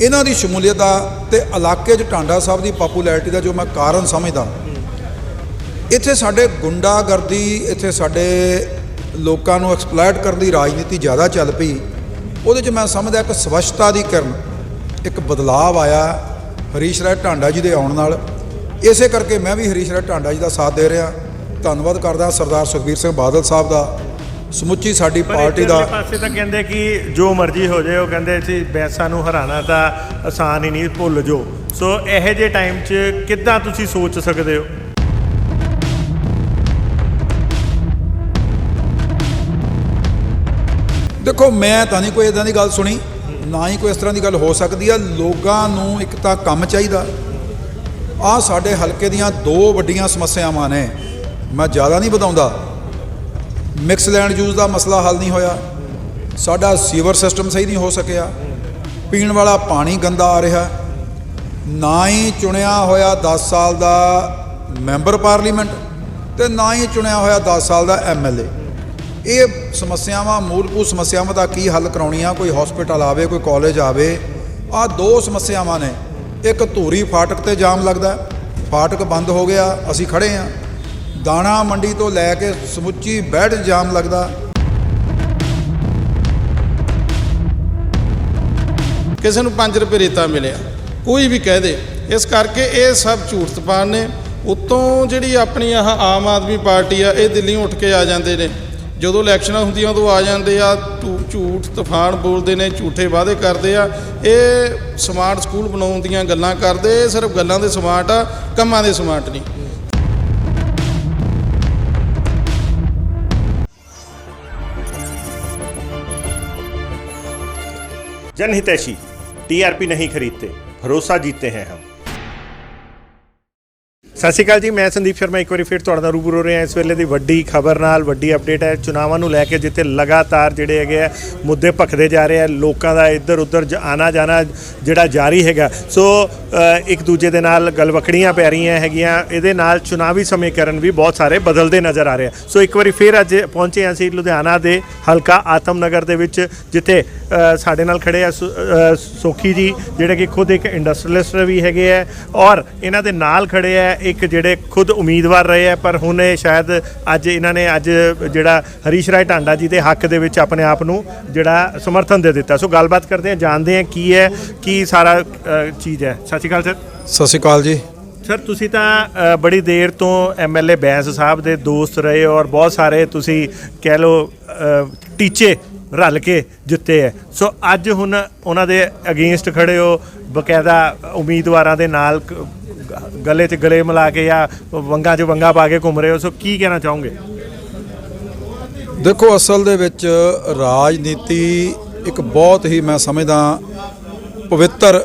इन्हां दी शमूलीयत दा ते इलाके 'च टांडा साहब की पॉपूलैरिटी का जो मैं कारण समझदा, इत्थे साडे गुंडागर्दी, इत्थे साडे लोकां नूं एक्सप्लॉइट करन दी राजनीति ज़्यादा चल पई। उहदे 'च मैं समझदा एक स्वच्छता की किरण, एक बदलाव आया हरीश राय टांडा जी के आउण नाल। इसे करके मैं भी हरीश राय टांडा जी का साथ दे रहा। धन्नवाद करदा सरदार सुखबीर सिंह बादल साहब का, समुची साडी पार्टी का। पासे तो कहते कि जो मर्जी हो जाए, वो कहते जी बैंसां नूं हराना तो आसान ही नहीं, भुल जो। सो यह जे टाइम च किद्दां तुसीं सोच सकते हो? देखो, मैं तो नहीं कोई इदां दी गल सुनी, ना ही कोई इस तरह की गल हो सकती है। लोगों नूं एक तां काम चाहिए। आ साडे हलके दियां दो वड्डियां समस्यावां ने, मैं ज़्यादा नहीं बताउंदा। मिक्स लैंड यूज का मसला हल नहीं होया, साडा सीवर सिस्टम सही नहीं हो सकिया, पीण वाला पानी गंदा आ रहा, ना ही चुनिया होया 10 साल का मैंबर पार्लीमेंट तो ना ही चुनिया होया 10 साल का MLA। ये समस्यावां, मूलभूत समस्यावां का की हल कराउणियां? कोई हॉस्पिटल आवे, कोई कॉलेज आवे। आ दो समस्यावां ने। एक धूरी फाटक ते जाम लगदा, फाटक बंद हो गया, असी खड़े हाँ। दाणा मंडी तो लैके समुची बैठ जाम लगदा। किसी नूं 5 रुपए रेता मिलिया, कोई भी कह दे। इस करके ये सब झूठ तपान ने। उत्तों जिहड़ी अपनी आम आदमी पार्टी आ, ये दिल्ली उठ के आ जाते हैं, जो इलैक्शन होंदियां उदों आ जाते आ, झूठ तूफान बोलते हैं, झूठे वादे करते आ। ये स्मार्ट स्कूल बनाउण दीयां गल्लां करदे, सिर्फ गल्लां दे स्मार्ट आ, कंमां दे स्मार्ट नहीं। जनहितैषी, TRP नहीं खरीदते, भरोसा जीतते हैं हम। सत श्री अकाल जी, मैं संदीप शर्मा एक बार फिर तुहाडे नाल रूबरू हो रहा। इस वेले की वड्डी खबर नाल वड्डी अपडेट है चुनावां नूं लैके, जिथे लगातार जिहड़े हैगे मुद्दे भखदे जा रहे हैं, लोगों का इधर उधर आना जाना जिहड़ा जारी हैगा। सो एक दूजे दे नाल गलवकड़ियां पै रही हैगियां, इहदे नाल चुनावी समीकरण भी बहुत सारे बदलते नज़र आ रहे हैं। सो एक बार फिर अज पहुंचे असीं लुधियाना दे हलका आतमनगर दे विच, जिथे साडे नाल खड़े आ सोखी जी, जिहड़े कि खुद एक इंडस्ट्रीलिस्ट भी हैगे है, और इन्हां दे नाल खड़े है एक ਜਿਹੜੇ खुद उम्मीदवार रहे हैं, पर ਹੁਣ शायद ਅੱਜ ਇਹਨਾਂ ਨੇ ਅੱਜ ਜਿਹੜਾ ਹਰੀਸ਼ ਰਾਏ ਟਾਂਡਾ जी के हक ਦੇ ਵਿੱਚ ਆਪਣੇ ਆਪ ਨੂੰ ਜਿਹੜਾ ਸਮਰਥਨ ਦੇ ਦਿੱਤਾ। ਸੋ ਗੱਲਬਾਤ ਕਰਦੇ ਹਾਂ, ਜਾਣਦੇ ਹਾਂ ਕੀ ਹੈ ਕੀ ਸਾਰਾ ਚੀਜ਼ ਹੈ। ਸਤਿ ਸ਼੍ਰੀ ਅਕਾਲ ਸਰ। ਸਤਿ ਸ਼੍ਰੀ ਅਕਾਲ ਜੀ। ਸਰ, ਤੁਸੀਂ ਤਾਂ ਬੜੀ ਦੇਰ ਤੋਂ MLA ਬੈਂਸ ਸਾਹਿਬ ਦੇ ਦੋਸਤ ਰਹੇ ਔਰ ਬਹੁਤ ਸਾਰੇ ਤੁਸੀਂ ਕਹਿ ਲਓ ਟੀਚੇ रल के जिते है। सो अज हुण उन्हां दे अगेंस्ट खड़े हो, बकायदा उम्मीदवारां दे नाल गले च गले मिला के या वंगां च वंगा पा के घूम रहे हो। सो की कहना चाहोगे? देखो, असल दे विच राजनीति एक बहुत ही मैं समझदा पवित्र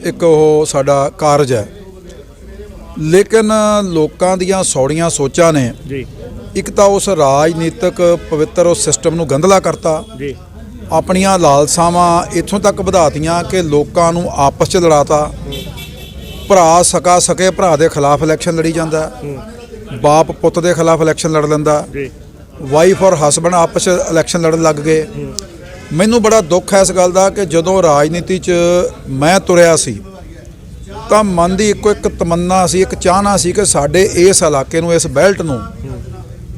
एक वो साडा कारज है, लेकिन लोकां दियां सौड़ियां सोचां ने जी एक तो उस राजनीतिक पवित्र उस सिस्टम नूं गंधला करता जी, अपनियां लालसावां इत्थों तक वधातियां कि लोकां नूं आपस च लड़ाता। भरा सका सके भरा दे खिलाफ इलैक्शन लड़ी जांदा, बाप पुत दे खिलाफ इलैक्शन लड़ लैंदा, वाइफ और हसबैंड आपस च इलैक्शन लड़न लग गए। मैनूं बड़ा दुख है इस गल दा कि जदों राजनीति च मैं तुरिया सी तां मन दी एक तमन्ना सी, एक चाहना सी कि साडे इस इलाके नूं, इस बैल्ट नूं,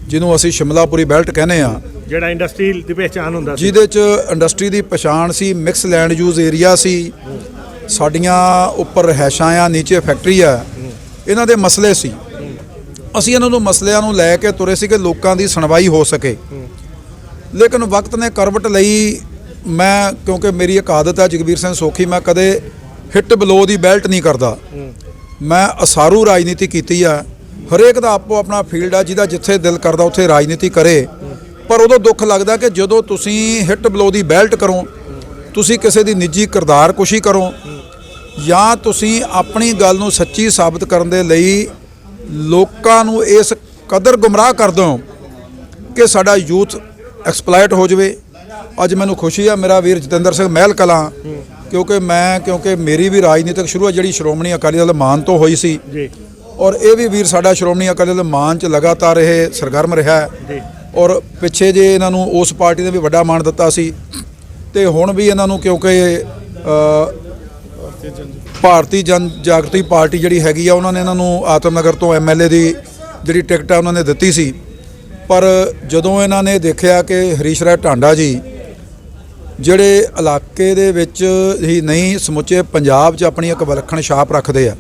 जिन्हों असी शिमलापुरी बैल्ट कहने आ, जिहड़ा इंडस्ट्री दी पहचान हुंदा सी, जिहदे च इंडस्ट्री दी पछाण सी, मिक्स लैंड यूज एरिया सी, साडियां उपर रहायशां आ, नीचे फैक्ट्री आ, इन्हां दे मसले सी। असी इन्हां नूं मसलिਆਂ नूं लै के तुरे सी कि लोकां दी सुणवाई हो सके। लेकिन वक्त ने करवट लई, मैं क्योंकि मेरी एक आदत है जगबीर सिंह सोखी, मैं कदे हिट बलो दी बैल्ट नहीं करदा। मैं असारू राजनीति कीती है, हरेक दा आपो अपना फील्ड है, जिहदा जिथे दिल करदा उत्थे राजनीति करे। पर उदों दुख लगदा कि जदों तुसीं हिट बलो दी बैल्ट करो, तुसीं किसी दी निजी किरदार कुशी करो, या तुसीं अपनी गल नूं सच्ची साबित करन दे लई लोकां नूं इस कदर गुमराह कर दो कि साडा यूथ एक्सप्लॉइट हो जाए। अज मैनूं खुशी है, मेरा वीर जतिंदर सिंह महल कलां, क्योंकि मेरी भी राजनीतिक शुरू जिहड़ी श्रोमणी अकाली दल मान तो होई सी, और ये भी वीर साडा श्रोमणी अकाली दल मान च लगातार ये सरगर्म रहा है। और पिछे जे इन्हों उस पार्टी ने भी वड्डा मान दिता सी, ते हुण भी इन्हों क्योंकि ਭਾਰਤੀ ਜਨ ਜਾਗਰਤੀ ਪਾਰਟੀ ਜਿਹੜੀ ਹੈਗੀ ਆ ਉਹਨਾਂ ਨੇ ਇਹਨਾਂ ਨੂੰ ਆਤਮਨਗਰ ਤੋਂ MLA ਦੀ ਜਿਹੜੀ ਟਿਕਟ ਆ ਉਹਨਾਂ ਨੇ ਦਿੱਤੀ ਸੀ। ਪਰ ਜਦੋਂ ਇਹਨਾਂ ਨੇ ਦੇਖਿਆ ਕਿ ਹਰੀਸ਼ ਰਾਏ ਟਾਂਡਾ ਜੀ ਜਿਹੜੇ ਇਲਾਕੇ ਦੇ ਵਿੱਚ ਹੀ ਨਹੀਂ ਸਮੁੱਚੇ ਪੰਜਾਬ 'ਚ ਆਪਣੀ ਇੱਕ ਵਿਲੱਖਣ ਛਾਪ ਰੱਖਦੇ ਆ,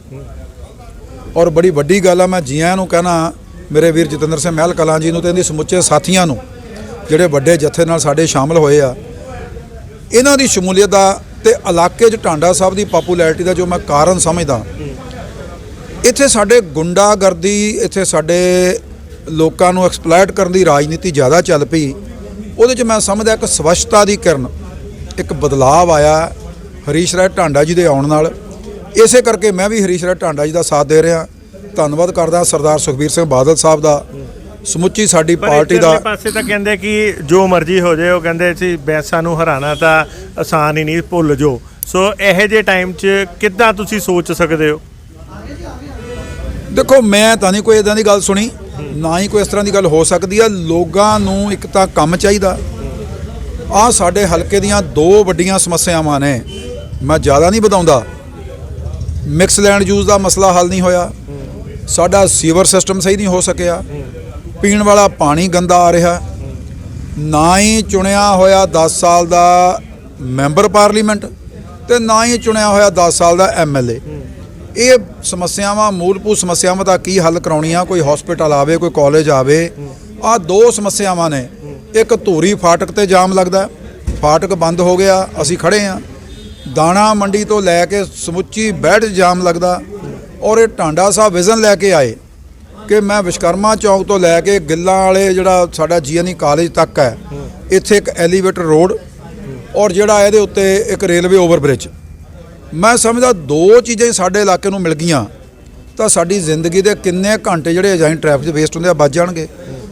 ਔਰ ਬੜੀ ਵੱਡੀ ਗੱਲ ਆ, ਮੈਂ ਜੀਆਂ ਨੂੰ ਕਹਿਣਾ ਮੇਰੇ ਵੀਰ ਜਤਿੰਦਰ ਸਿੰਘ ਮਹਿਲ ਕਲਾਂ ਜੀ ਨੂੰ ਤੇ ਇਹਦੇ ਸਮੁੱਚੇ ਸਾਥੀਆਂ ਨੂੰ ਜਿਹੜੇ ਵੱਡੇ ਜਥੇ ਨਾਲ ਸਾਡੇ ਸ਼ਾਮਲ ਹੋਏ ਆ, ਇਹਨਾਂ ਦੀ ਸ਼ਮੂਲੀਅਤ ਦਾ ਤੇ ਇਲਾਕੇ 'ਚ ਟਾਂਡਾ ਸਾਹਿਬ ਦੀ ਪਪੂਲੈਰਿਟੀ ਦਾ ਜੋ ਮੈਂ ਕਾਰਨ ਸਮਝਦਾ, ਇੱਥੇ ਸਾਡੇ ਗੁੰਡਾਗਰਦੀ, ਇੱਥੇ ਸਾਡੇ ਲੋਕਾਂ ਨੂੰ ਐਕਸਪਲੋਇਟ ਕਰਨ ਦੀ ਰਾਜਨੀਤੀ ਜ਼ਿਆਦਾ ਚੱਲ ਪਈ। ਉਹਦੇ 'ਚ ਮੈਂ ਸਮਝਦਾ ਇੱਕ ਸਵੱਛਤਾ ਦੀ ਕਿਰਨ, ਇੱਕ ਬਦਲਾਅ ਆਇਆ ਹਰੀਸ਼ ਰਾਏ ਟਾਂਡਾ ਜੀ ਦੇ ਆਉਣ ਨਾਲ। ਇਸੇ ਕਰਕੇ ਮੈਂ ਵੀ ਹਰੀਸ਼ ਰਾਏ ਟਾਂਡਾ ਜੀ ਦਾ ਸਾਥ ਦੇ ਰਿਹਾ। ਧੰਨਵਾਦ ਕਰਦਾ ਸਰਦਾਰ ਸੁਖਬੀਰ ਸਿੰਘ ਬਾਦਲ ਸਾਹਿਬ ਦਾ, ਸਮੁੱਚੀ ਸਾਡੀ ਪਾਰਟੀ ਦਾ। ਪਾਸੇ ਤਾਂ ਕਹਿੰਦੇ ਕਿ ਜੋ ਮਰਜ਼ੀ ਹੋ ਜਾਏ, ਉਹ ਕਹਿੰਦੇ ਸੀ ਬੈਂਸਾਂ ਨੂੰ ਹਰਾਣਾ ਤਾਂ ਆਸਾਨ ਹੀ ਨਹੀਂ, ਭੁੱਲ ਜਾਓ। ਸੋ ਇਹੋ ਜਿਹੇ ਟਾਈਮ 'ਚ ਕਿੱਦਾਂ ਤੁਸੀਂ ਸੋਚ ਸਕਦੇ ਹੋ? ਦੇਖੋ, ਮੈਂ ਤਾਂ ਨਹੀਂ ਕੋਈ ਇਦਾਂ ਦੀ ਗੱਲ ਸੁਣੀ, ਨਾ ਹੀ ਕੋਈ ਇਸ ਤਰ੍ਹਾਂ ਦੀ ਗੱਲ ਹੋ ਸਕਦੀ ਆ। ਲੋਕਾਂ ਨੂੰ ਇੱਕ ਤਾਂ ਕੰਮ ਚਾਹੀਦਾ। ਆਹ ਸਾਡੇ ਹਲਕੇ ਦੀਆਂ ਦੋ ਵੱਡੀਆਂ ਸਮੱਸਿਆਵਾਂ ਨੇ, ਮੈਂ ਜ਼ਿਆਦਾ ਨਹੀਂ ਵਧਾਉਂਦਾ। ਮਿਕਸ ਲੈਂਡ ਯੂਜ਼ ਦਾ ਮਸਲਾ ਹੱਲ ਨਹੀਂ ਹੋਇਆ, ਸਾਡਾ ਸੀਵਰ ਸਿਸਟਮ ਸਹੀ ਨਹੀਂ ਹੋ ਸਕਿਆ, ਪੀਣ ਵਾਲਾ ਪਾਣੀ ਗੰਦਾ ਆ ਰਿਹਾ, ਨਾ ਹੀ ਚੁਣਿਆ ਹੋਇਆ 10 ਸਾਲ ਦਾ ਮੈਂਬਰ ਪਾਰਲੀਮੈਂਟ ਤੇ ਨਾ ਹੀ ਚੁਣਿਆ ਹੋਇਆ 10 ਸਾਲ ਦਾ MLA। ਇਹ ਸਮੱਸਿਆਵਾਂ, ਮੂਲਭੂਤ ਸਮੱਸਿਆਵਾਂ ਦਾ ਕੀ ਹੱਲ ਕਰਾਉਣੀਆਂ? ਕੋਈ ਹਸਪੀਟਲ ਆਵੇ, ਕੋਈ ਕਾਲਜ ਆਵੇ। ਆਹ ਦੋ ਸਮੱਸਿਆਵਾਂ ਨੇ। ਇੱਕ ਧੂਰੀ ਫਾਟਕ ਤੇ ਜਾਮ ਲੱਗਦਾ, ਫਾਟਕ ਬੰਦ ਹੋ ਗਿਆ, ਅਸੀਂ ਖੜੇ ਹਾਂ। ਦਾਣਾ ਮੰਡੀ ਤੋਂ ਲੈ ਕੇ ਸਮੁੱਚੀ ਬੈਠ ਜਾਮ ਲੱਗਦਾ। ਔਰ ਇਹ ਟਾਂਡਾ ਸਾਹਿਬ ਵਿਜ਼ਨ ਲੈ ਕੇ ਆਏ ਕਿ ਮੈਂ ਵਿਸ਼ਕਰਮਾ ਚੌਂਕ ਤੋਂ ਲੈ ਕੇ ਗਿੱਲਾਂ ਵਾਲੇ ਜਿਹੜਾ ਸਾਡਾ GNE ਕਾਲਜ ਤੱਕ ਹੈ, ਇੱਥੇ ਇੱਕ ਐਲੀਵੇਟਰ ਰੋਡ ਔਰ ਜਿਹੜਾ ਇਹਦੇ ਉੱਤੇ ਇੱਕ ਰੇਲਵੇ ਓਵਰਬ੍ਰਿਜ। ਮੈਂ ਸਮਝਦਾ ਦੋ ਚੀਜ਼ਾਂ ਹੀ ਸਾਡੇ ਇਲਾਕੇ ਨੂੰ ਮਿਲ ਗਈਆਂ ਤਾਂ ਸਾਡੀ ਜ਼ਿੰਦਗੀ ਦੇ ਕਿੰਨੇ ਘੰਟੇ ਜਿਹੜੇ ਅਜਾਈਂ ਟ੍ਰੈਫਿਕ 'ਚ ਵੇਸਟ ਹੁੰਦੇ ਆ ਬਚ ਜਾਣਗੇ।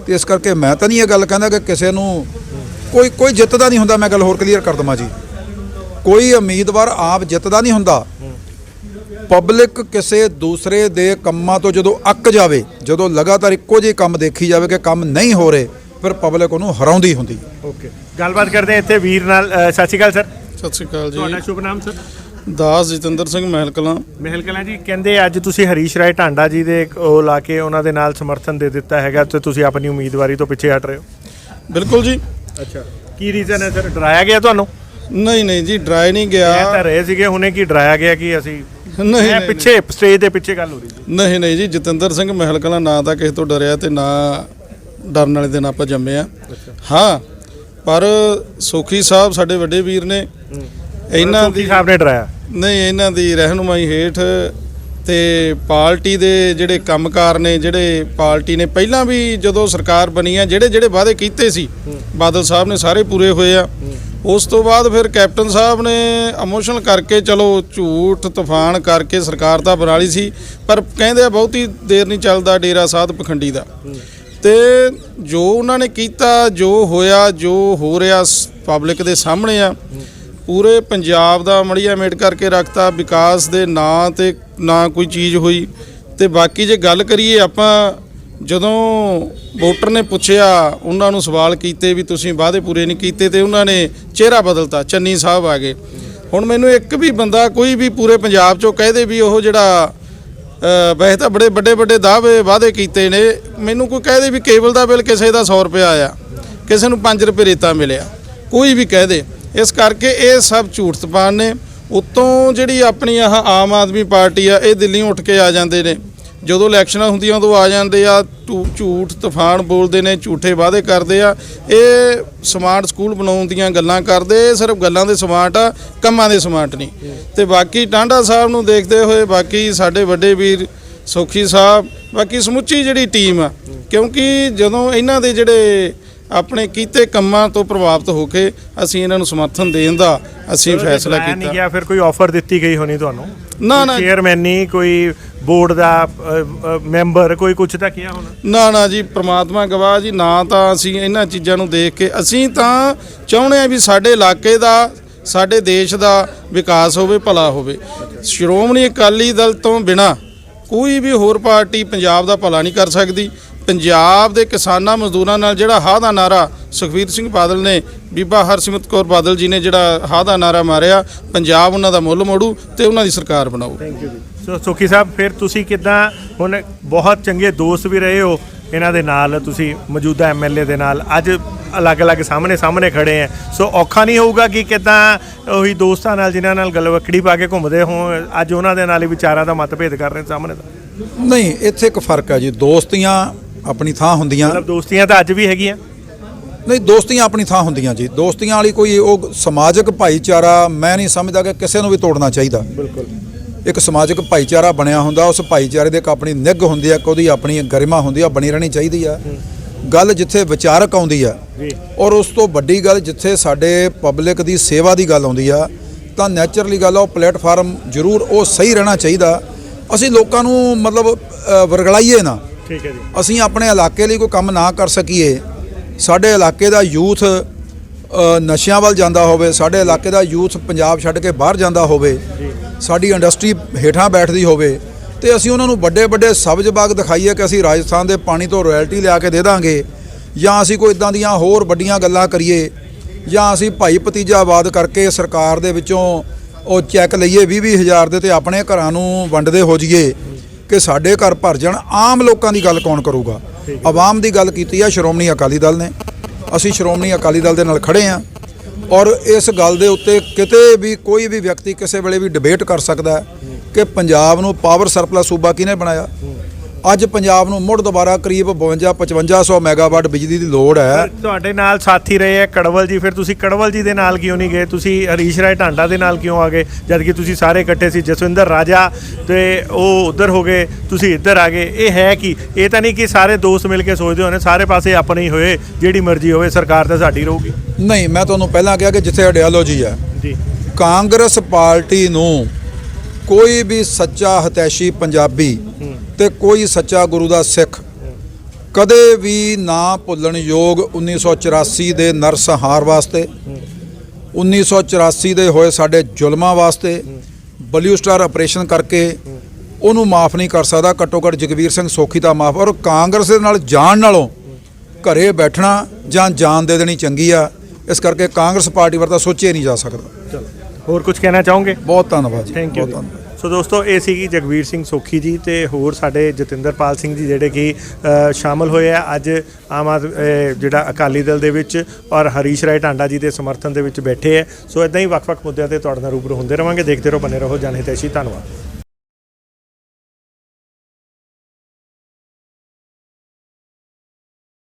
ਤੇ ਇਸ ਕਰਕੇ ਮੈਂ ਤਾਂ ਨਹੀਂ ਇਹ ਗੱਲ ਕਹਿੰਦਾ ਕਿ ਕਿਸੇ ਨੂੰ ਕੋਈ ਜਿੱਤਦਾ ਨਹੀਂ ਹੁੰਦਾ। ਮੈਂ ਗੱਲ ਹੋਰ ਕਲੀਅਰ ਕਰ ਦਵਾਂ ਜੀ, ਕੋਈ ਉਮੀਦਵਾਰ ਆਪ ਜਿੱਤਦਾ ਨਹੀਂ ਹੁੰਦਾ। ਪਬਲਿਕ ਕਿਸੇ ਦੂਸਰੇ ਦੇ ਕੰਮਾਂ ਤੋਂ ਜਦੋਂ ਅੱਕ ਜਾਵੇ, ਜਦੋਂ ਲਗਾਤਾਰ ਇੱਕੋ ਜਿਹੇ ਕੰਮ ਦੇਖੀ ਜਾਵੇ ਕਿ ਕੰਮ ਨਹੀਂ ਹੋ ਰਹੇ, ਫਿਰ ਪਬਲਿਕ ਉਹਨੂੰ ਹਰਾਉਂਦੀ ਹੁੰਦੀ। ਓਕੇ, ਗੱਲਬਾਤ ਕਰਦੇ ਇੱਥੇ ਵੀਰ ਨਾਲ। ਸਤਿ ਸ਼੍ਰੀ ਅਕਾਲ ਸਰ। ਸਤਿ ਸ਼੍ਰੀ ਅਕਾਲ ਜੀ। ਤੁਹਾਡਾ ਸ਼ੁਭ ਨਾਮ ਸਰ? ਦਾਸ ਜਤਿੰਦਰ ਸਿੰਘ ਮਹਿਲ ਕਲਾਂ। ਮਹਿਲ ਕਲਾਂ ਜੀ, ਕਹਿੰਦੇ ਅੱਜ ਤੁਸੀਂ ਹਰੀਸ਼ ਰਾਏ ਟਾਂਡਾ ਜੀ ਦੇ ਉਹ ਲਾ ਕੇ ਉਹਨਾਂ ਦੇ ਨਾਲ ਸਮਰਥਨ ਦੇ ਦਿੱਤਾ ਹੈਗਾ ਤੇ ਤੁਸੀਂ ਆਪਣੀ ਉਮੀਦਵਾਰੀ ਤੋਂ ਪਿੱਛੇ ਹਟ ਰਹੇ ਹੋ। ਬਿਲਕੁਲ ਜੀ। ਅੱਛਾ, ਕੀ ਰੀਜ਼ਨ ਹੈ ਸਰ? ਡਰਾਇਆ ਗਿਆ ਤੁਹਾਨੂੰ? ਨਹੀਂ ਜੀ, ਡਰਾਈ ਨਹੀਂ ਗਿਆ। ਕਹਿ ਤਾਂ ਰਹੇ ਸੀਗੇ ਹੁਣੇ ਕਿ ਡਰਾਇਆ ਗਿਆ ਕਿ ਅਸੀਂ ਨਹੀਂ, ਪਿੱਛੇ ਸਟੇਜ ਦੇ ਪਿੱਛੇ ਗੱਲ ਹੋ ਰਹੀ ਸੀ। ਨਹੀਂ ਜੀ, ਜਤਿੰਦਰ ਸਿੰਘ ਮਹਿਲ ਕਲਾਂ ਨਾ ਤਾਂ ਕਿਸੇ ਤੋਂ ਡਰਿਆ ਤੇ ਨਾ ਡਰਨ ਵਾਲੇ ਦਿਨ ਆਪਾਂ ਜੰਮੇ ਆ। ਹਾਂ, ਪਰ ਸੁਖੀ ਸਾਹਿਬ ਸਾਡੇ ਵੱਡੇ ਵੀਰ ਨੇ, ਇਹਨਾਂ ਦੀ ਸਾਹਿਬ ਨੇ ਡਰਾਇਆ ਨਹੀਂ, ਇਹਨਾਂ ਦੀ ਰਹਿਨੁਮਾਈ ਹੇਠ ਤੇ ਪਾਰਟੀ ਦੇ ਜਿਹੜੇ ਕੰਮਕਾਰ ਨੇ, ਜਿਹੜੇ ਪਾਰਟੀ ਨੇ ਪਹਿਲਾਂ ਵੀ ਜਦੋਂ ਸਰਕਾਰ ਬਣੀ ਆ, ਜਿਹੜੇ ਵਾਅਦੇ ਕੀਤੇ ਸੀ ਬਾਦਲ ਸਾਹਿਬ ਨੇ ਸਾਰੇ ਪੂਰੇ ਹੋਏ ਆ। ਉਸ ਤੋਂ ਬਾਅਦ ਫਿਰ ਕੈਪਟਨ ਸਾਹਿਬ ਨੇ ਇਮੋਸ਼ਨਲ ਕਰਕੇ, ਚਲੋ ਝੂਠ ਤੂਫਾਨ ਕਰਕੇ ਸਰਕਾਰ ਤਾਂ ਬਣਾ ਲਈ ਸੀ, ਪਰ ਕਹਿੰਦੇ ਆ ਬਹੁਤੀ ਦੇਰ ਨਹੀਂ ਚੱਲਦਾ ਡੇਰਾ ਸਾਧ ਪਖੰਡੀ ਦਾ। ਤੇ ਜੋ ਉਹਨਾਂ ਨੇ ਕੀਤਾ, ਜੋ ਹੋਇਆ, ਜੋ ਹੋ ਰਿਹਾ ਪਬਲਿਕ ਦੇ ਸਾਹਮਣੇ ਆ। ਪੂਰੇ ਪੰਜਾਬ ਦਾ ਮੜੀਆ ਮੇਟ ਕਰਕੇ ਰੱਖਤਾ, ਵਿਕਾਸ ਦੇ ਨਾਂ ਤੇ ਨਾ ਕੋਈ ਚੀਜ਼ ਹੋਈ। ਤੇ ਬਾਕੀ ਜੇ ਗੱਲ ਕਰੀਏ, ਆਪਾਂ ਜਦੋਂ ਵੋਟਰ ਨੇ ਪੁੱਛਿਆ, ਉਹਨਾਂ ਨੂੰ ਸਵਾਲ ਕੀਤੇ ਵੀ ਤੁਸੀਂ ਵਾਅਦੇ ਪੂਰੇ ਨਹੀਂ ਕੀਤੇ, ਤੇ ਉਹਨਾਂ ਨੇ ਚਿਹਰਾ ਬਦਲਤਾ, ਚੰਨੀ ਸਾਹਿਬ ਆ ਗਏ। ਹੁਣ ਮੈਨੂੰ ਇੱਕ ਵੀ ਬੰਦਾ ਕੋਈ ਵੀ ਪੂਰੇ ਪੰਜਾਬ 'ਚੋਂ ਕਹਿ ਦੇ ਵੀ ਉਹ ਜਿਹੜਾ ਵੈਸੇ ਤਾਂ ਬੜੇ ਵੱਡੇ ਦਾਅਵੇ ਵਾਅਦੇ ਕੀਤੇ ਨੇ, ਮੈਨੂੰ ਕੋਈ ਕਹਿ ਦੇ ਵੀ ਕੇਬਲ ਦਾ ਬਿੱਲ ਕਿਸੇ ਦਾ 100 ਰੁਪਏ ਆਇਆ, ਕਿਸੇ ਨੂੰ 5 ਰੁਪਏ ਰੇਤਾ ਮਿਲਿਆ, ਕੋਈ ਵੀ ਕਹਿ ਦੇ। ਇਸ ਕਰਕੇ ਇਹ ਸਭ ਝੂਠ ਤਪਾਨ ਨੇ। ਉੱਤੋਂ ਜਿਹੜੀ ਆਪਣੀ ਆਮ ਆਦਮੀ ਪਾਰਟੀ ਆ, ਇਹ ਦਿੱਲੀ ਉੱਠ ਕੇ ਆ ਜਾਂਦੇ ਨੇ, ਜਦੋਂ ਇਲੈਕਸ਼ਨਾਂ ਹੁੰਦੀਆਂ ਉਦੋਂ ਆ ਜਾਂਦੇ ਆ, ਝੂਠ ਤੂਫਾਨ ਬੋਲਦੇ ਨੇ, ਝੂਠੇ ਵਾਅਦੇ ਕਰਦੇ ਆ। ਇਹ ਸਮਾਰਟ ਸਕੂਲ ਬਣਾਉਣ ਦੀਆਂ ਗੱਲਾਂ ਕਰਦੇ, ਇਹ ਸਿਰਫ ਗੱਲਾਂ ਦੇ ਸਮਾਰਟ ਆ, ਕੰਮਾਂ ਦੇ ਸਮਾਰਟ ਨਹੀਂ। ਤੇ ਬਾਕੀ ਟਾਂਡਾ ਸਾਹਿਬ ਨੂੰ ਦੇਖਦੇ ਹੋਏ, ਬਾਕੀ ਸਾਡੇ ਵੱਡੇ ਵੀਰ ਸੁਖੀ ਸਾਹਿਬ, ਬਾਕੀ ਸਮੁੱਚੀ ਜਿਹੜੀ ਟੀਮ ਆ, ਕਿਉਂਕਿ ਜਦੋਂ ਇਹਨਾਂ ਦੇ ਜਿਹੜੇ ਆਪਣੇ ਕੀਤੇ ਕੰਮਾਂ ਤੋਂ ਪ੍ਰਭਾਵਿਤ ਹੋ ਕੇ ਅਸੀਂ ਇਹਨਾਂ ਨੂੰ ਸਮਰਥਨ ਦੇਣ ਦਾ ਅਸੀਂ ਫੈਸਲਾ ਕੀਤਾ। ਨਹੀਂ ਗਿਆ ਫਿਰ ਕੋਈ ਆਫਰ ਦਿੱਤੀ ਗਈ ਹੋਣੀ ਤੁਹਾਨੂੰ? ਨਾ ਚੇਅਰਮੈਨੀ, ਕੋਈ ਬੋਰਡ ਦਾ ਮੈਂਬਰ, ਕੋਈ ਕੁਛ ਤਾਂ ਕਿਹਾ ਹੋਣਾ? ਨਾ ਜੀ, ਪ੍ਰਮਾਤਮਾ ਗਵਾਹ ਜੀ, ਨਾ ਤਾਂ ਅਸੀਂ ਇਹਨਾਂ ਚੀਜ਼ਾਂ ਨੂੰ ਦੇਖ ਕੇ, ਅਸੀਂ ਤਾਂ ਚਾਹੁੰਦੇ ਆ ਵੀ ਸਾਡੇ ਇਲਾਕੇ ਦਾ, ਸਾਡੇ ਦੇਸ਼ ਦਾ ਵਿਕਾਸ ਹੋਵੇ, ਭਲਾ ਹੋਵੇ। ਸ਼੍ਰੋਮਣੀ ਅਕਾਲੀ ਦਲ ਤੋਂ ਬਿਨਾਂ ਕੋਈ ਵੀ ਹੋਰ ਪਾਰਟੀ ਪੰਜਾਬ ਦਾ ਭਲਾ ਨਹੀਂ ਕਰ ਸਕਦੀ। ਪੰਜਾਬ ਦੇ ਕਿਸਾਨਾਂ ਮਜ਼ਦੂਰਾਂ ਨਾਲ ਜਿਹੜਾ ਹਾਹ ਦਾ ਨਾਰਾ ਸੁਖਬੀਰ ਸਿੰਘ ਬਾਦਲ ਨੇ, ਬੀਬਾ ਹਰਸਿਮਰਤ ਕੌਰ ਬਾਦਲ ਜੀ ਨੇ ਜਿਹੜਾ ਹਾਹ ਦਾ ਨਾਰਾ ਮਾਰਿਆ, ਪੰਜਾਬ ਉਹਨਾਂ ਦਾ ਮੁੱਲ ਮੋੜੂ ਤੇ ਉਹਨਾਂ ਦੀ ਸਰਕਾਰ ਬਣਾਊ। ਥੈਂਕ ਯੂ ਜੀ। ਸੋ ਸੁਖੀ ਸਾਹਿਬ, ਫਿਰ ਤੁਸੀਂ ਕਿੱਦਾਂ, ਹੁਣ ਬਹੁਤ ਚੰਗੇ ਦੋਸਤ ਵੀ ਰਹੇ ਹੋ ਇਹਨਾਂ ਦੇ ਨਾਲ, ਤੁਸੀਂ ਮੌਜੂਦਾ ਐਮਐਲਏ ਦੇ ਨਾਲ ਅੱਜ ਅਲੱਗ-ਅਲੱਗ ਸਾਹਮਣੇ ਖੜੇ ਆ, ਸੋ ਔਖਾ ਨਹੀਂ ਹੋਊਗਾ ਕਿ ਕਿੱਦਾਂ ਉਹੀ ਦੋਸਤਾਂ ਨਾਲ ਜਿਨ੍ਹਾਂ ਨਾਲ ਗਲਵੱਕੜੀ ਪਾ ਕੇ ਘੁੰਮਦੇ ਹੋ ਅੱਜ ਉਹਨਾਂ ਦੇ ਨਾਲ ਹੀ ਵਿਚਾਰਾਂ ਦਾ ਮਤਭੇਦ ਕਰ ਰਹੇ ਸਾਹਮਣੇ ਦਾ? ਨਹੀਂ, ਇੱਥੇ ਇੱਕ ਫਰਕ ਹੈ ਜੀ। ਦੋਸਤੀਆਂ ਆਪਣੀ ਥਾਂ ਹੁੰਦੀਆਂ, ਮਤਲਬ ਦੋਸਤੀਆਂ ਤਾਂ ਅੱਜ ਵੀ ਹੈਗੀਆਂ? ਨਹੀਂ, ਦੋਸਤੀਆਂ ਆਪਣੀ ਥਾਂ ਹੁੰਦੀਆਂ ਜੀ। ਦੋਸਤੀਆਂ ਵਾਲੀ ਕੋਈ ਉਹ ਸਮਾਜਿਕ ਭਾਈਚਾਰਾ ਮੈਂ ਨਹੀਂ ਸਮਝਦਾ ਕਿ ਕਿਸੇ ਨੂੰ ਵੀ ਤੋੜਨਾ ਚਾਹੀਦਾ। ਬਿਲਕੁਲ। ਇੱਕ ਸਮਾਜਿਕ ਭਾਈਚਾਰਾ ਬਣਿਆ ਹੁੰਦਾ, ਉਸ ਭਾਈਚਾਰੇ ਦੇ ਇੱਕ ਆਪਣੀ ਨਿੱਘ ਹੁੰਦੀ ਆ, ਉਹਦੀ ਆਪਣੀ ਗਰਿਮਾ ਹੁੰਦੀ ਆ, ਬਣੀ ਰਹਿਣੀ ਚਾਹੀਦੀ ਆ। ਗੱਲ ਜਿੱਥੇ ਵਿਚਾਰਕ ਆਉਂਦੀ ਆ ਔਰ ਉਸ ਤੋਂ ਵੱਡੀ ਗੱਲ ਜਿੱਥੇ ਸਾਡੇ ਪਬਲਿਕ ਦੀ ਸੇਵਾ ਦੀ ਗੱਲ ਆਉਂਦੀ ਆ, ਤਾਂ ਨੈਚੁਰਲੀ ਗੱਲ ਆ ਉਹ ਪਲੇਟਫਾਰਮ ਜ਼ਰੂਰ ਉਹ ਸਹੀ ਰਹਿਣਾ ਚਾਹੀਦਾ। ਅਸੀਂ ਲੋਕਾਂ ਨੂੰ ਮਤਲਬ ਵਰਗਲਾਈਏ ਨਾ। ਠੀਕ ਹੈ ਜੀ। ਅਸੀਂ ਆਪਣੇ ਇਲਾਕੇ ਲਈ ਕੋਈ ਕੰਮ ਨਾ ਕਰ ਸਕੀਏ, ਸਾਡੇ ਇਲਾਕੇ ਦਾ ਯੂਥ ਨਸ਼ਿਆਂ ਵੱਲ ਜਾਂਦਾ ਹੋਵੇ, ਸਾਡੇ ਇਲਾਕੇ ਦਾ ਯੂਥ ਪੰਜਾਬ ਛੱਡ ਕੇ ਬਾਹਰ ਜਾਂਦਾ ਹੋਵੇ, ਸਾਡੀ ਇੰਡਸਟਰੀ ਹੇਠਾਂ ਬੈਠਦੀ ਹੋਵੇ, ਤੇ ਅਸੀਂ ਉਹਨਾਂ ਨੂੰ ਵੱਡੇ ਵੱਡੇ ਸਬਜ਼ ਬਾਗ ਦਿਖਾਈਏ ਕਿ ਅਸੀਂ ਰਾਜਸਥਾਨ ਦੇ ਪਾਣੀ ਤੋਂ ਰਾਇਲਟੀ ਲਿਆ ਕੇ ਦੇ ਦਾਂਗੇ, ਜਾਂ ਅਸੀਂ ਕੋਈ ਇਦਾਂ ਦੀਆਂ ਹੋਰ ਵੱਡੀਆਂ ਗੱਲਾਂ ਕਰੀਏ, ਜਾਂ ਅਸੀਂ ਭਾਈ ਭਤੀਜਾਵਾਦ ਕਰਕੇ ਸਰਕਾਰ ਦੇ ਵਿੱਚੋਂ ਉਹ ਚੈੱਕ ਲਈਏ 20-20 ਹਜ਼ਾਰ ਦੇ ਤੇ ਆਪਣੇ ਘਰਾਂ ਨੂੰ ਵੰਡਦੇ ਹੋ ਜਾਈਏ ਕਿ ਸਾਡੇ ਘਰ ਭਰ ਜਾਣ। ਆਮ ਲੋਕਾਂ ਦੀ ਗੱਲ ਕੌਣ ਕਰੂਗਾ? ਆਵਾਮ ਦੀ ਗੱਲ ਕੀਤੀ ਆ ਸ਼੍ਰੋਮਣੀ ਅਕਾਲੀ ਦਲ ਨੇ। ਅਸੀਂ ਸ਼੍ਰੋਮਣੀ ਅਕਾਲੀ ਦਲ ਦੇ ਨਾਲ ਖੜੇ ਹਾਂ ਔਰ ਇਸ ਗੱਲ ਦੇ ਉੱਤੇ ਕਿਤੇ ਵੀ ਕੋਈ ਵੀ ਵਿਅਕਤੀ ਕਿਸੇ ਵੇਲੇ ਵੀ ਡਿਬੇਟ ਕਰ ਸਕਦਾ ਹੈ ਕਿ ਪੰਜਾਬ ਨੂੰ ਪਾਵਰ ਸਰਪਲਸ ਸੂਬਾ ਕਿਹਨੇ ਬਣਾਇਆ। ਅੱਜ ਪੰਜਾਬ ਨੂੰ ਮੁੜ ਦੁਬਾਰਾ ਕਰੀਬ 52-5500 ਮੈਗਾਵਾਟ ਬਿਜਲੀ ਦੀ ਲੋੜ ਹੈ। ਤੁਹਾਡੇ ਨਾਲ ਸਾਥੀ ਰਹੇ ਹੈ ਕੜਵਲ ਜੀ, ਫਿਰ ਤੁਸੀਂ ਕੜਵਲ ਜੀ ਦੇ ਨਾਲ ਕਿਉਂ ਨਹੀਂ ਗਏ? ਤੁਸੀਂ ਹਰੀਸ਼ ਰਾਏ ਢਾਂਡਾ ਦੇ ਨਾਲ ਕਿਉਂ ਆ ਗਏ ਜਦ ਕਿ ਤੁਸੀਂ ਸਾਰੇ ਇਕੱਠੇ ਸੀ? ਜਸਵਿੰਦਰ ਰਾਜਾ ਤੇ ਉਹ ਉੱਧਰ ਹੋ ਗਏ, ਤੁਸੀਂ ਇੱਧਰ ਆ ਗਏ। ਇਹ ਹੈ ਕਿ ਇਹ ਤਾਂ ਨਹੀਂ ਕਿ ਸਾਰੇ ਦੋਸਤ ਮਿਲ ਕੇ ਸੋਚਦੇ ਹੋਣੇ ਸਾਰੇ ਪਾਸੇ ਆਪਣੇ ਹੀ ਹੋਏ, ਜਿਹੜੀ ਮਰਜ਼ੀ ਹੋਵੇ ਸਰਕਾਰ ਤਾਂ ਸਾਡੀ ਰਹੂਗੀ? ਨਹੀਂ, ਮੈਂ ਤੁਹਾਨੂੰ ਪਹਿਲਾਂ ਕਿਹਾ ਕਿ ਜਿੱਥੇ ਆਈਡੀਓਲੋਜੀ ਹੈ ਜੀ, ਕਾਂਗਰਸ ਪਾਰਟੀ ਨੂੰ ਕੋਈ ਵੀ ਸੱਚਾ ਹਤੈਸ਼ੀ ਪੰਜਾਬੀ ਤੇ ਕੋਈ ਸੱਚਾ ਗੁਰੂ ਦਾ ਸਿੱਖ ਕਦੇ ਵੀ ਨਾ ਭੁੱਲਣ ਯੋਗ 1984 ਦੇ ਨਰਸੰਹਾਰ ਵਾਸਤੇ, 1984 ਦੇ ਹੋਏ ਸਾਡੇ ਜ਼ੁਲਮਾਂ ਵਾਸਤੇ, ਬਲਿਊ ਸਟਾਰ ਆਪਰੇਸ਼ਨ ਕਰਕੇ ਉਹਨੂੰ ਮਾਫ ਨਹੀਂ ਕਰ ਸਕਦਾ। ਘੱਟੋ ਘੱਟ ਜਗਵੀਰ ਸਿੰਘ ਸੋਖੀ ਦਾ ਮਾਫ। ਔਰ ਕਾਂਗਰਸ ਦੇ ਨਾਲ ਜਾਣ ਨਾਲੋਂ ਘਰੇ ਬੈਠਣਾ ਜਾਂ ਜਾਨ ਦੇ ਦੇਣੀ ਚੰਗੀ ਆ। ਇਸ ਕਰਕੇ ਕਾਂਗਰਸ ਪਾਰਟੀ ਵਰਤਾ ਸੋਚਿਆ ਨਹੀਂ ਜਾ ਸਕਦਾ। ਚਲੋ, ਹੋਰ ਕੁਝ ਕਹਿਣਾ ਚਾਹੋਗੇ? ਬਹੁਤ ਧੰਨਵਾਦ ਜੀ। Thank you. ਬਹੁਤ ਧੰਨਵਾਦ। ਸੋ ਦੋਸਤੋ, ਇਹ ਸੀਗੀ ਜਗਵੀਰ ਸਿੰਘ ਸੋਖੀ ਜੀ ਤੇ ਹੋਰ ਸਾਡੇ ਜਤਿੰਦਰਪਾਲ ਸਿੰਘ ਜੀ ਜਿਹੜੇ ਕਿ ਸ਼ਾਮਲ ਹੋਏ ਆ ਅੱਜ ਜਿਹੜਾ ਅਕਾਲੀ ਦਲ ਦੇ ਵਿੱਚ, ਔਰ ਹਰੀਸ਼ ਰਾਏ ਢਾਂਡਾ ਜੀ ਦੇ ਸਮਰਥਨ ਦੇ ਵਿੱਚ ਬੈਠੇ ਹੈ। ਸੋ ਇਦਾਂ ਹੀ ਵੱਖ-ਵੱਖ ਮੁੱਦਿਆਂ ਤੇ ਤੁਹਾਡੇ ਨਾਲ ਰੂਬਰੂ ਹੁੰਦੇ ਰਵਾਂਗੇ। ਦੇਖਦੇ ਰਹੋ, ਬਨੇ ਰਹੋ ਜਨ ਹਿਤੈਸ਼ੀ। ਧੰਨਵਾਦ।